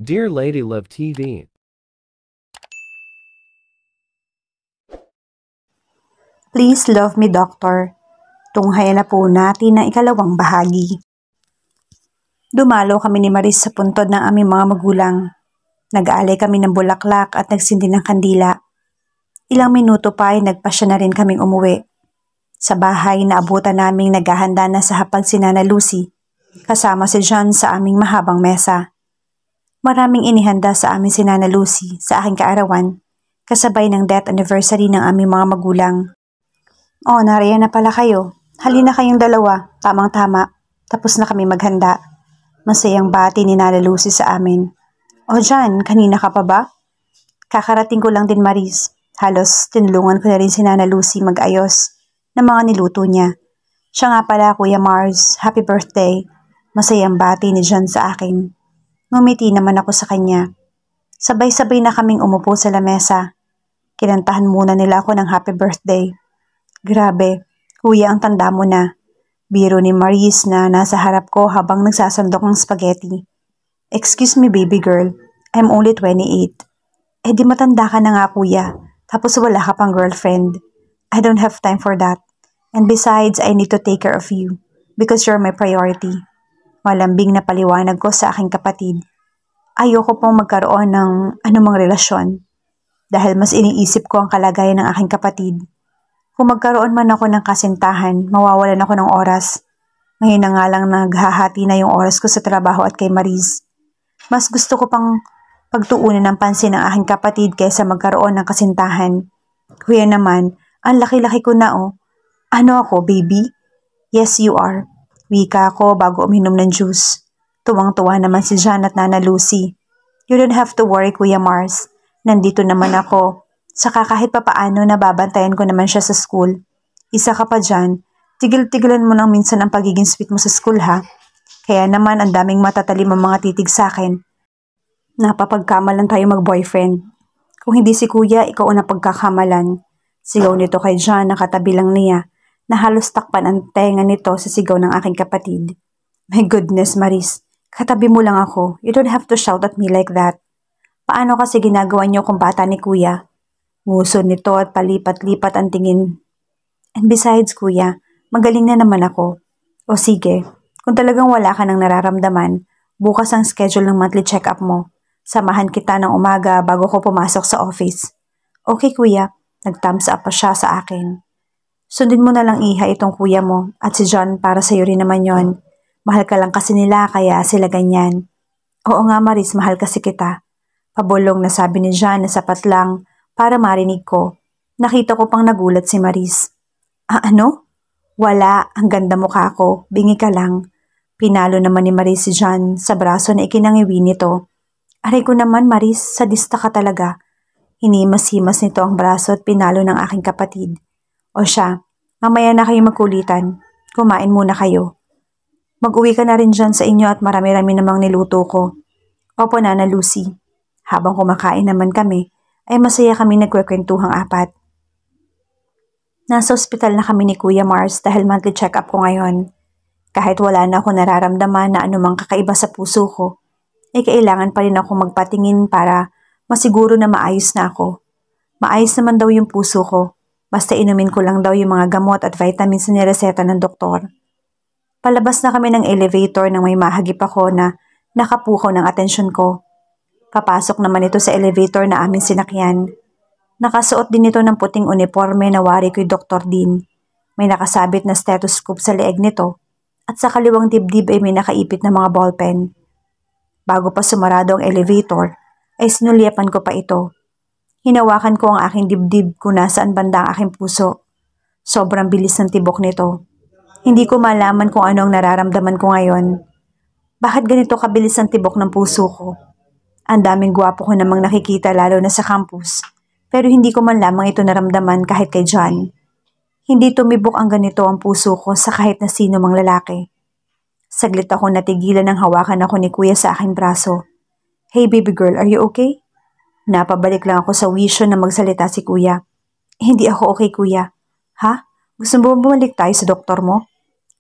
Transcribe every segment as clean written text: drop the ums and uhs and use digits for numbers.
Dear Lady Love TV. Please Love Me Doctor. Tunghayan na po natin ang ikalawang bahagi. Dumalo kami ni Maris sa puntod ng aming mga magulang. Nag-aalay kami ng bulaklak at nagsindi ng kandila. Ilang minuto pa ay nagpasya na rin kaming umuwi. Sa bahay naabutan naming naghahanda na sa hapag si Nana Lucy, kasama si John sa aming mahabang mesa. Maraming inihanda sa amin si Nana Lucy sa aking kaarawan, kasabay ng death anniversary ng aming mga magulang. Oh, nariyan na pala kayo. Halina kayong dalawa, tamang-tama. Tapos na kami maghanda. Masayang bati ni Nana Lucy sa amin. Oh, John, kanina ka pa ba? Kakarating ko lang din, Maris. Halos tinulungan ko na rin si Nana Lucy mag-ayos ng mga niluto niya. Siya nga pala, Kuya Mars. Happy birthday. Masayang bati ni John sa akin. Ngumiti naman ako sa kanya. Sabay-sabay na kaming umupo sa lamesa. Kinantahan muna nila ako ng happy birthday. Grabe, kuya ang tanda mo na. Biro ni Maris na nasa harap ko habang nagsasandok ng spaghetti. Excuse me baby girl, I'm only 28. Eh di matanda ka na nga kuya, tapos wala ka pang girlfriend. I don't have time for that. And besides, I need to take care of you because you're my priority. Malambing na paliwanag ko sa aking kapatid. Ayoko pong magkaroon ng anumang relasyon dahil mas iniisip ko ang kalagayan ng aking kapatid. Kung magkaroon man ako ng kasintahan, mawawalan ako ng oras. Ngayon na nga lang naghahati na yung oras ko sa trabaho at kay Maris. Mas gusto ko pang pagtuunan ng pansin ng aking kapatid kaysa magkaroon ng kasintahan. Kuya naman, ang laki-laki ko na oh. Ano ako, baby? Yes, you are. Wika ako bago uminom ng juice. Tuwang-tuwa naman si John at Nana Lucy. You don't have to worry, Kuya Mars. Nandito naman ako. Saka kahit papaano nababantayan ko naman siya sa school. Isa ka pa dyan, tigil-tigilan mo lang minsan ang pagiging sweet mo sa school ha. Kaya naman ang daming matatalim ang mga titig sa akin. Napapagkamalan tayo mag-boyfriend. Kung hindi si kuya, ikaw ang napagkakamalan. Sigaw nito kay John na katabi lang niya, na halos takpan ang tenga nito sa sigaw ng aking kapatid. My goodness, Maris, katabi mo lang ako. You don't have to shout at me like that. Paano kasi ginagawa niyo kung bata ni kuya? Nguso nito at palipat-lipat ang tingin. And besides, kuya, magaling na naman ako. O sige, kung talagang wala ka nang nararamdaman, bukas ang schedule ng monthly check-up mo. Samahan kita ng umaga bago ko pumasok sa office. Okay, kuya. Nag-thumbs up pa siya sa akin. Sundin mo na lang iha itong kuya mo at si John para sa'yo rin naman yon. Mahal ka lang kasi nila kaya sila ganyan. Oo nga Maris, mahal kasi kita. Pabulong na sabi ni John na sapat lang para marinig ko. Nakita ko pang nagulat si Maris. Ano? Wala, ang ganda mukha ko. Bingi ka lang. Pinalo naman ni Maris si John sa braso na ikinangiwi nito. Aray ko naman Maris, sadista ka talaga. Hinimas-himas nito ang braso at pinalo ng aking kapatid. O siya, mamaya na kayo magkulitan. Kumain muna kayo. Mag-uwi ka na rin dyan sa inyo at marami-rami namang niluto ko. Opo Nana Lucy. Habang kumakain naman kami, ay masaya kami nagkwekwentuhang apat. Nasa ospital na kami ni Kuya Mars dahil monthly check-up ko ngayon. Kahit wala na ako nararamdaman na anumang kakaiba sa puso ko, ay kailangan pa rin ako magpatingin para masiguro na maayos na ako. Maayos naman daw yung puso ko, basta inumin ko lang daw yung mga gamot at vitamins na nireseta ng doktor. Palabas na kami ng elevator nang may mahagip ako na nakapukaw ng atensyon ko. Papasok naman ito sa elevator na aming sinakyan. Nakasuot din ito ng puting uniforme na wari ko'y Dr. Dean. May nakasabit na stethoscope sa leeg nito at sa kaliwang dibdib ay may nakaipit na mga ballpen. Bago pa sumarado ang elevator, ay sinulyapan ko pa ito. Hinawakan ko ang aking dibdib kung nasaan banda ang aking puso. Sobrang bilis ng tibok nito. Hindi ko malaman kung ano ang nararamdaman ko ngayon. Bakit ganito kabilis ang tibok ng puso ko? Ang daming gwapo ko namang nakikita lalo na sa campus, pero hindi ko man lamang ito naramdaman kahit kay John. Hindi tumibok ang ganito ang puso ko sa kahit na sino mang lalaki. Saglit ako natigilan ng hawakan ako ni kuya sa aking braso. Hey baby girl, are you okay? Napabalik lang ako sa wisyo na magsalita si kuya. Hindi ako okay kuya. Ha? Gusto mo bumalik tayo sa doktor mo?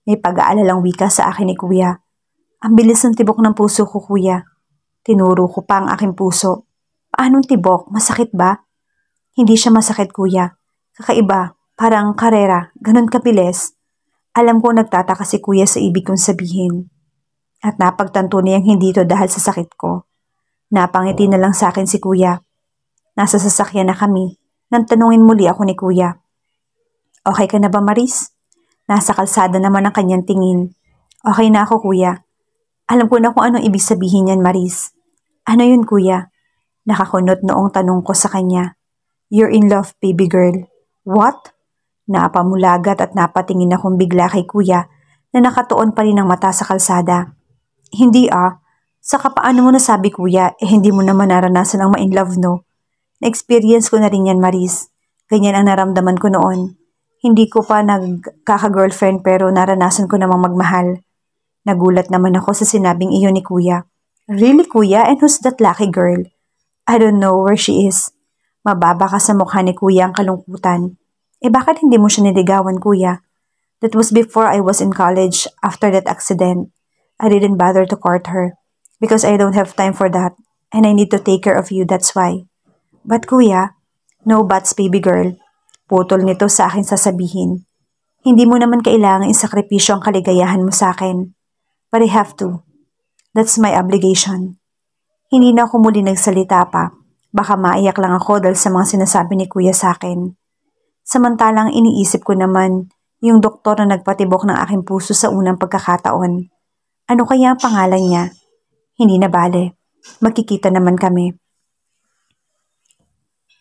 May pag-aalalang wika sa akin ni kuya. Ang bilis ng tibok ng puso ko kuya. Tinuro ko pa ang aking puso. Paanong tibok? Masakit ba? Hindi siya masakit, kuya. Kakaiba, parang karera, ganun kabilis. Alam ko nagtataka si kuya sa ibig kong sabihin. At napagtanto niyang hindi ito dahil sa sakit ko. Napangiti na lang sa akin si kuya. Nasa sasakyan na kami. Nang tanungin muli ako ni kuya. Okay ka na ba, Maris? Nasa kalsada naman ang kanyang tingin. Okay na ako, kuya. Alam ko na kung anong ibig sabihin niyan, Maris. Ano yun, kuya? Nakakunot noong tanong ko sa kanya. You're in love, baby girl. What? Napamulagat at napatingin akong bigla kay kuya na nakatuon pa rin ang mata sa kalsada. Hindi ah. Saka paano mo nasabi, kuya, hindi mo naman naranasan ang ma-in love, no? Na-experience ko na rin yan, Maris. Ganyan ang naramdaman ko noon. Hindi ko pa nagkaka-girlfriend pero naranasan ko namang magmahal. Nagulat naman ako sa sinabing iyon ni kuya. Really, kuya? And who's that lucky girl? I don't know where she is. Mababa ka sa mukha ni kuya ang kalungkutan. Bakit hindi mo siya niligawan, kuya? That was before I was in college after that accident. I didn't bother to court her. Because I don't have time for that. And I need to take care of you, that's why. But kuya, no buts, baby girl. Putol nito sa akin sasabihin. Hindi mo naman kailangan isakripisyo ang kaligayahan mo sa akin. But I have to. That's my obligation. Hindi na ako muli nagsalita pa. Baka maiyak lang ako dahil sa mga sinasabi ni kuya sa akin. Samantalang iniisip ko naman yung doktor na nagpatibok ng aking puso sa unang pagkakataon. Ano kaya ang pangalan niya? Hindi na bale. Magkikita naman kami.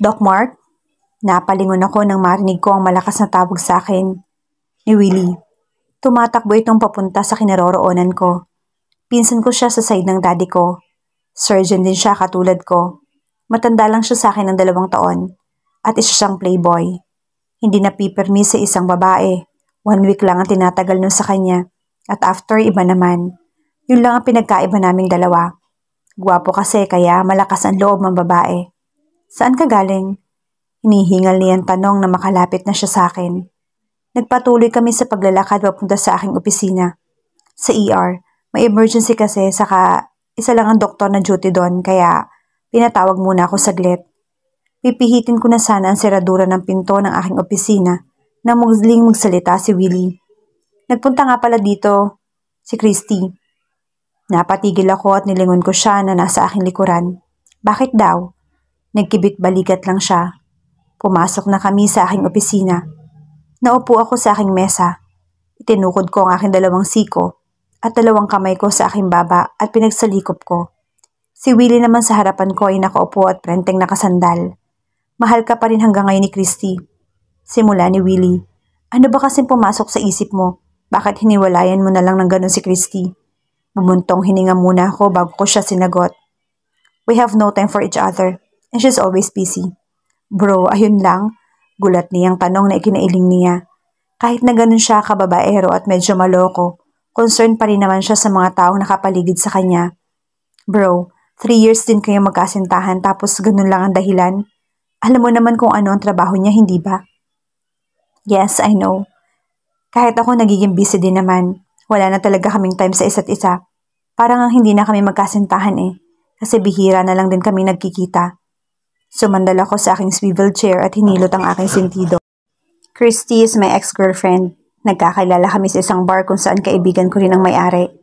Doc Mark? Napalingon ako nang marinig ko ang malakas na tawag sa akin. Ni Willie. Tumatakbo itong papunta sa kinaroroonan ko. Pinsan ko siya sa side ng daddy ko. Surgeon din siya katulad ko. Matanda lang siya sa akin ng 2 taon. At isa siyang playboy. Hindi napipirmi sa isang babae. 1 week lang ang tinatagal nun sa kanya. At after, iba naman. Yun lang ang pinagkaiba naming dalawa. Gwapo kasi kaya malakas ang loob ng babae. Saan ka galing? Hinihingal niya ang tanong na makalapit na siya sa akin. Nagpatuloy kami sa paglalakad papunta sa aking opisina. Sa ER, may emergency kasi saka isa lang ang doktor na duty doon kaya pinatawag muna ako saglit. Pipihitin ko na sana ang seradura ng pinto ng aking opisina nang muling magsalita si Willie. Nagpunta nga pala dito si Christy. Napatigil ako at nilingon ko siya na nasa aking likuran. Bakit daw? Nagkibit balikat lang siya. Pumasok na kami sa aking opisina. Naupo ako sa aking mesa. Itinukod ko ang aking 2 siko at 2 kamay ko sa aking baba at pinagsalikop ko. Si Willie naman sa harapan ko ay nakaupo at prenteng nakasandal. Mahal ka pa rin hanggang ngayon ni Christy. Simula ni Willie. Ano ba kasing pumasok sa isip mo? Bakit hiniwalayan mo na lang ng ganun si Christy? Bumuntong hininga muna ako bago ko siya sinagot. We have no time for each other and she's always busy. Bro, ayun lang? Gulat niyang tanong na ikinailing niya. Kahit na ganun siya kababaero at medyo maloko, concerned pa rin naman siya sa mga taong nakapaligid sa kanya. Bro, 3 years din kayo magkasintahan tapos ganun lang ang dahilan? Alam mo naman kung ano ang trabaho niya, hindi ba? Yes, I know. Kahit ako nagiging busy din naman, wala na talaga kaming time sa isa't isa. Parang ang hindi na kami magkasintahan kasi bihira na lang din kami nagkikita. Sumandal ako sa aking swivel chair at hinilot ang aking sentido. Christy is my ex-girlfriend. Nagkakilala kami sa isang bar kung saan kaibigan ko rin ang may-ari.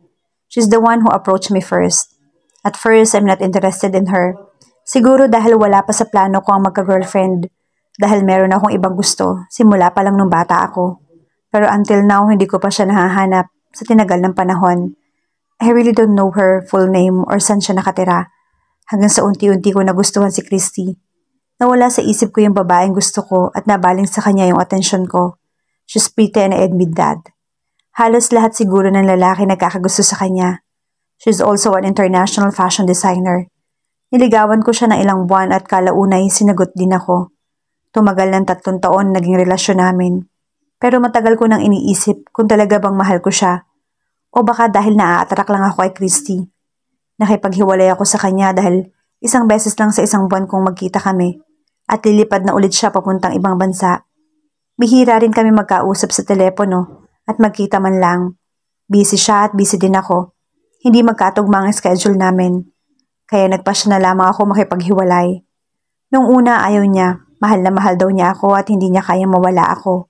She's the one who approached me first. At first, I'm not interested in her. Siguro dahil wala pa sa plano ko ang magka-girlfriend. Dahil meron akong ibang gusto, simula pa lang nung bata ako. Pero until now, hindi ko pa siya nahahanap sa tinagal ng panahon. I really don't know her full name or saan siya nakatira. Hanggang sa unti-unti ko nagustuhan si Christy. Nawala sa isip ko yung babaeng gusto ko at nabaling sa kanya yung atensyon ko. She's pretty and I admit that. Halos lahat siguro ng lalaki nagkakagusto sa kanya. She's also an international fashion designer. Niligawan ko siya ng ilang buwan at kalaunay sinagot din ako. Tumagal ng 3 taon naging relasyon namin. Pero matagal ko nang iniisip kung talaga bang mahal ko siya. O baka dahil naa-attract lang ako kay Christy. Nakipaghiwalay ako sa kanya dahil 1 beses lang sa 1 buwan kong magkita kami at lilipad na ulit siya papuntang ibang bansa. Bihira rin kami magkausap sa telepono at magkita man lang. Busy siya at busy din ako. Hindi magkatugma ang schedule namin. Kaya nagpasya na lamang ako makipaghiwalay. Nung una ayaw niya, mahal na mahal daw niya ako at hindi niya kayang mawala ako.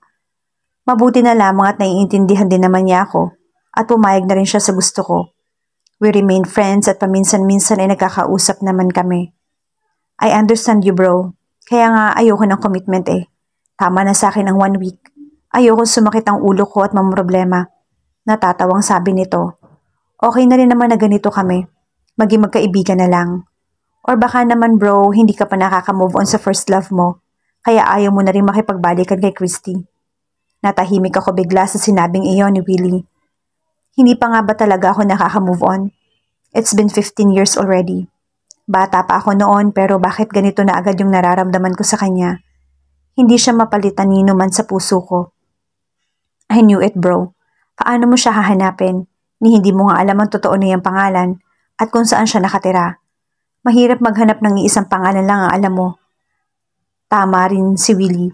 Mabuti na lamang at naiintindihan din naman niya ako at pumayag na rin siya sa gusto ko. We remain friends at paminsan-minsan ay nagkakausap naman kami. I understand you bro, kaya nga ayoko ng commitment eh. Tama na sa akin ang 1 week. Ayoko sumakit ang ulo ko at mamroblema. Natatawang sabi nito. Okay na rin naman na ganito kami. Maging magkaibigan na lang. Or baka naman bro, hindi ka pa nakaka-move on sa first love mo. Kaya ayaw mo na rin makipagbalikan kay Christy. Natahimik ako bigla sa sinabing iyon ni Willie. Hindi pa nga ba talaga ako nakaka-move on? It's been 15 years already. Bata pa ako noon pero bakit ganito na agad yung nararamdaman ko sa kanya? Hindi siya mapalitan ni man sa puso ko. I knew it bro. Paano mo siya hahanapin? Ni hindi mo nga alam ang totoo niyang pangalan at kung saan siya nakatira. Mahirap maghanap ng iisang pangalan lang ang alam mo. Tama rin si Willie.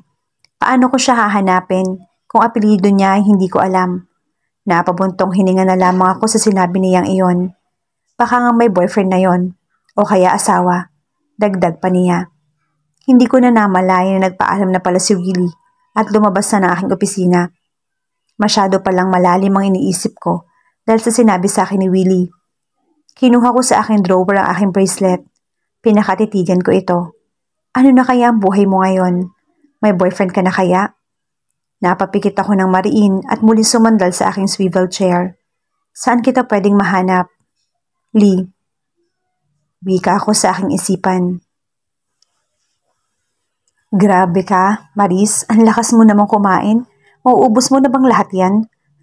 Paano ko siya hahanapin kung apelyido niya ay hindi ko alam? Napabuntong hininga na lamang ako sa sinabi niyang iyon. Baka nga may boyfriend na yon o kaya asawa. Dagdag pa niya. Hindi ko na namalayan na nagpaalam na pala si Willie at lumabas na ng aking opisina. Masyado palang malalim ang iniisip ko dahil sa sinabi sa akin ni Willie. Kinuha ko sa aking drawer ang aking bracelet. Pinakatitigan ko ito. Ano na kaya ang buhay mo ngayon? May boyfriend ka na kaya? Napapikit ako ng mariin at muling sumandal sa aking swivel chair. Saan kita pwedeng mahanap? Lee. Wika ako sa aking isipan. Grabe ka, Maris. Ang lakas mo namang kumain. Mauubos mo na bang lahat yan?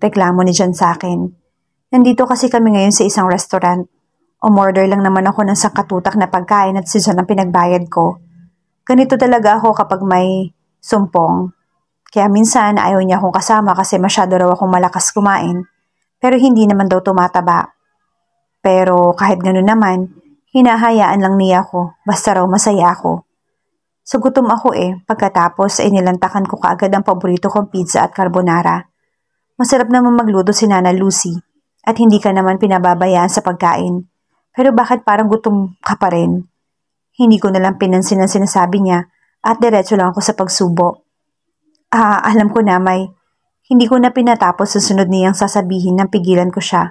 Reklamo ni John sa akin. Nandito kasi kami ngayon sa isang restaurant. Umorder lang naman ako ng sangkatutak na pagkain at si John ang pinagbayad ko. Ganito talaga ako kapag may sumpong. Kaya minsan ayaw niya akong kasama kasi masyado raw akong malakas kumain. Pero hindi naman daw tumataba. Pero kahit gano'n naman, hinahayaan lang niya ako basta raw masaya ako. So gutom ako pagkatapos ay nilantakan ko kaagad ang paborito kong pizza at carbonara. Masarap naman magluto si Nana Lucy at hindi ka naman pinababayaan sa pagkain. Pero bakit parang gutom ka pa rin? Hindi ko nalang pinansin ang sinasabi niya at diretso lang ako sa pagsubo. Alam ko na May. Hindi ko na pinatapos sa sunod niyang sasabihin nang pigilan ko siya.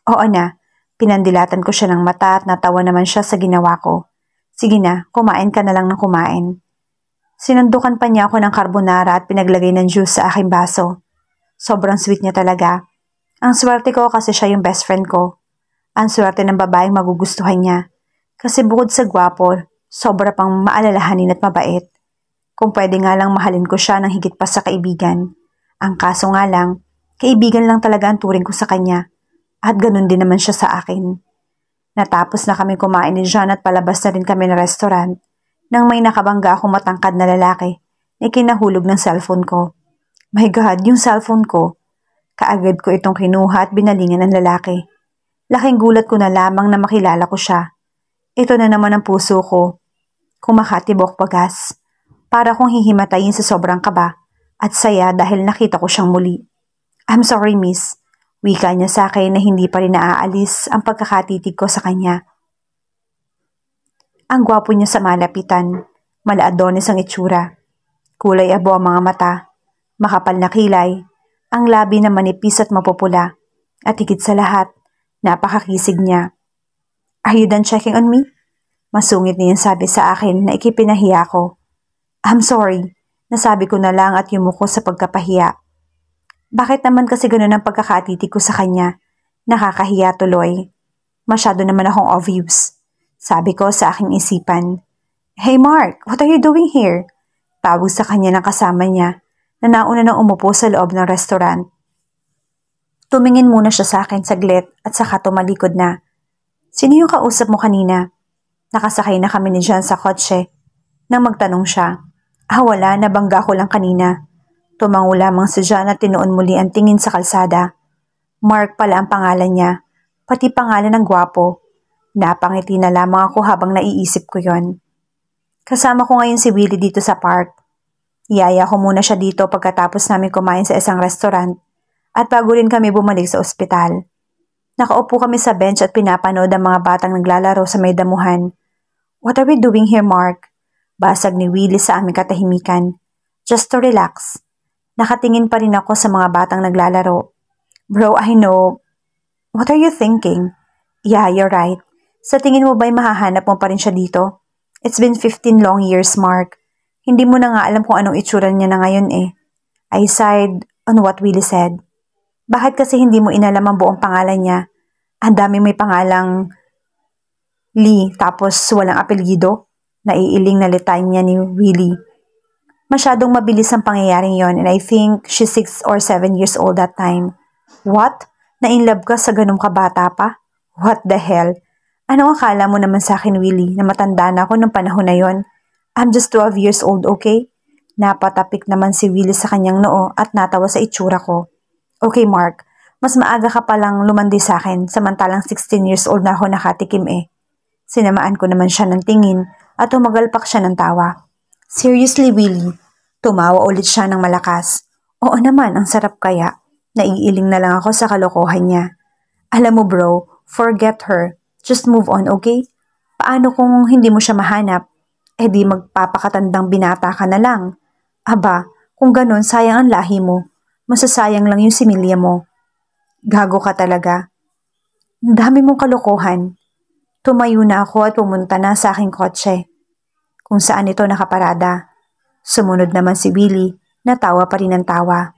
Oo na, pinandilatan ko siya ng mata at natawa naman siya sa ginawa ko. Sige na, kumain ka na lang ng kumain. Sinandukan pa niya ako ng carbonara at pinaglagay ng juice sa aking baso. Sobrang sweet niya talaga. Ang swerte ko kasi siya yung best friend ko. Ang swerte ng babaeng magugustuhan niya. Kasi bukod sa gwapo, sobra pang maalalahanin at mabait. Kung pwede nga lang mahalin ko siya ng higit pa sa kaibigan. Ang kaso nga lang, kaibigan lang talaga ang turing ko sa kanya. At ganun din naman siya sa akin. Natapos na kami kumain ni John at palabas na rin kami ng restaurant nang may nakabangga akong matangkad na lalaki na kinahulog ng cellphone ko. My God, yung cellphone ko. Kaagad ko itong kinuha at binalingan ng lalaki. Laking gulat ko na lamang na makilala ko siya. Ito na naman ang puso ko. Kumakatibok pagas. Para kong hihimatayin sa sobrang kaba at saya dahil nakita ko siyang muli. I'm sorry miss. Wika niya sa akin na hindi pa rin naaalis ang pagkakatitig ko sa kanya. Ang gwapo niya sa malapitan. Mala-Adonis ang itsura. Kulay abo ang mga mata. Makapal na kilay. Ang labi na manipis at mapupula. At higit sa lahat, napakakisig niya. Are you done checking on me? Masungit niya sabi sa akin na ikipinahiya ko. I'm sorry. Nasabi ko na lang at yumuko sa pagkapahiya. Bakit naman kasi ganun ang pagkakatitig ko sa kanya? Nakakahiya tuloy. Masyado naman akong obvious. Sabi ko sa aking isipan. Hey Mark, what are you doing here? Tawag sa kanya ng kasama niya na nauna nang umupo sa loob ng restaurant. Tumingin muna siya sa akin saglit at saka tumalikod na. Sino yung kausap mo kanina? Nakasakay na kami ni John sa kotse. Nang magtanong siya. Wala, nabangga ko lang kanina. Tumango lamang si John at tinuon muli ang tingin sa kalsada. Mark pala ang pangalan niya. Pati pangalan ng gwapo. Napangiti na lamang ako habang naiisip ko yon. Kasama ko ngayon si Willie dito sa park. Iyaya ko muna siya dito pagkatapos namin kumain sa isang restaurant at bago rin kami bumalik sa ospital. Nakaupo kami sa bench at pinapanood ang mga batang naglalaro sa may damuhan. What are we doing here, Mark? Basag ni Willie sa aming katahimikan. Just to relax. Nakatingin pa rin ako sa mga batang naglalaro. Bro, I know. What are you thinking? Yeah, you're right. Sa tingin mo ba'y mahahanap mo pa rin siya dito? It's been 15 long years, Mark. Hindi mo na nga alam kung anong itsura niya na ngayon eh. I sighed on what Willie said. Bakit kasi hindi mo inalam ang buong pangalan niya? Ang dami may pangalang Lee tapos walang apelyido? Naiiling na litanya ni Willie. Masyadong mabilis ang pangyayaring yon and I think she's 6 or 7 years old that time. What? Na-inlove ka sa ganung kabata pa? What the hell? Anong akala mo naman sa akin, Willie, na matanda na ako ng panahon na yon? I'm just 12 years old, okay? Napatapik naman si Willie sa kanyang noo at natawa sa itsura ko. Okay, Mark, mas maaga ka palang lumandi sa akin samantalang 16 years old na ako nakatikim eh. Sinamaan ko naman siya ng tingin at tumagalpak siya ng tawa. Seriously, Willie? Tumawa ulit siya ng malakas. Oo naman, ang sarap kaya. Naiiling na lang ako sa kalokohan niya. Alam mo bro, forget her. Just move on, okay? Paano kung hindi mo siya mahanap? Eh di magpapakatandang binata ka na lang. Aba, kung ganun sayang ang lahi mo. Masasayang lang yung similya mo. Gago ka talaga. Ang dami mong kalokohan. Tumayo na ako at pumunta na sa aking kotse. Kung saan ito nakaparada. Sumunod naman si Willie, natawa pa rin ng tawa.